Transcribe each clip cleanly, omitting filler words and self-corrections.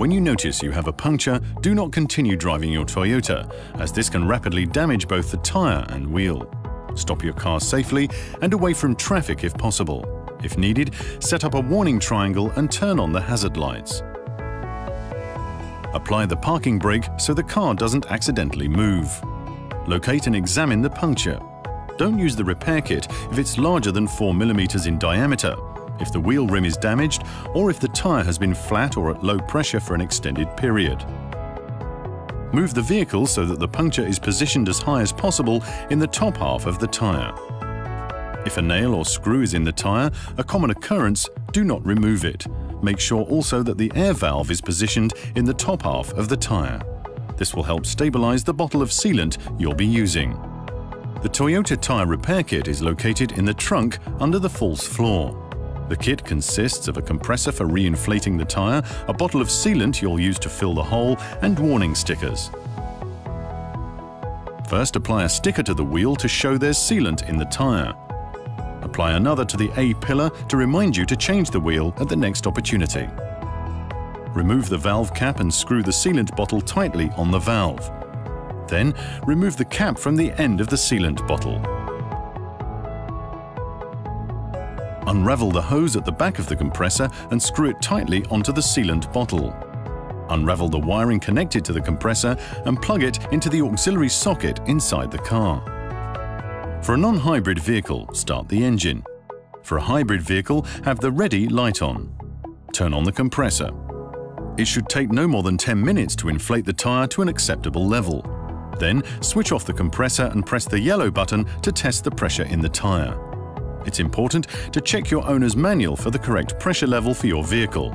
When you notice you have a puncture, do not continue driving your Toyota, as this can rapidly damage both the tyre and wheel. Stop your car safely and away from traffic if possible. If needed, set up a warning triangle and turn on the hazard lights. Apply the parking brake so the car doesn't accidentally move. Locate and examine the puncture. Don't use the repair kit if it's larger than 4 mm in diameter, if the wheel rim is damaged, or if the tyre has been flat or at low pressure for an extended period. Move the vehicle so that the puncture is positioned as high as possible in the top half of the tyre. If a nail or screw is in the tyre, a common occurrence, do not remove it. Make sure also that the air valve is positioned in the top half of the tyre. This will help stabilize the bottle of sealant you'll be using. The Toyota tyre repair kit is located in the trunk under the false floor. The kit consists of a compressor for reinflating the tyre, a bottle of sealant you'll use to fill the hole, and warning stickers. First, apply a sticker to the wheel to show there's sealant in the tyre. Apply another to the A pillar to remind you to change the wheel at the next opportunity. Remove the valve cap and screw the sealant bottle tightly on the valve. Then, remove the cap from the end of the sealant bottle. Unravel the hose at the back of the compressor and screw it tightly onto the sealant bottle. Unravel the wiring connected to the compressor and plug it into the auxiliary socket inside the car. For a non-hybrid vehicle, start the engine. For a hybrid vehicle, have the ready light on. Turn on the compressor. It should take no more than 10 minutes to inflate the tyre to an acceptable level. Then, switch off the compressor and press the yellow button to test the pressure in the tyre. It's important to check your owner's manual for the correct pressure level for your vehicle.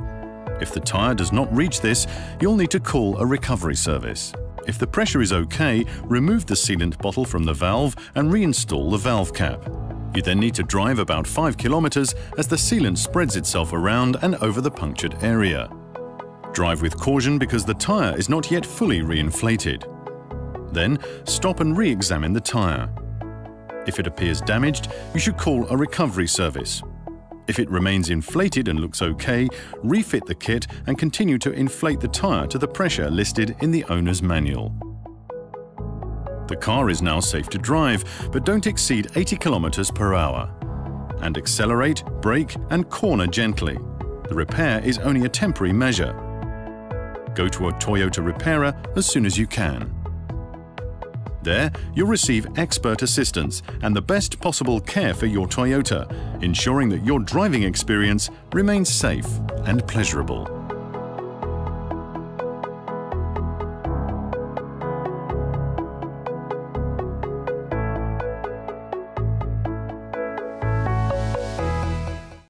If the tyre does not reach this, you'll need to call a recovery service. If the pressure is okay, remove the sealant bottle from the valve and reinstall the valve cap. You then need to drive about 5 kilometers as the sealant spreads itself around and over the punctured area. Drive with caution because the tyre is not yet fully reinflated. Then, stop and re-examine the tyre. If it appears damaged, you should call a recovery service. If it remains inflated and looks okay, refit the kit and continue to inflate the tyre to the pressure listed in the owner's manual. The car is now safe to drive, but don't exceed 80 km per hour. And accelerate, brake and corner gently. The repair is only a temporary measure. Go to a Toyota repairer as soon as you can. There, you'll receive expert assistance and the best possible care for your Toyota, ensuring that your driving experience remains safe and pleasurable.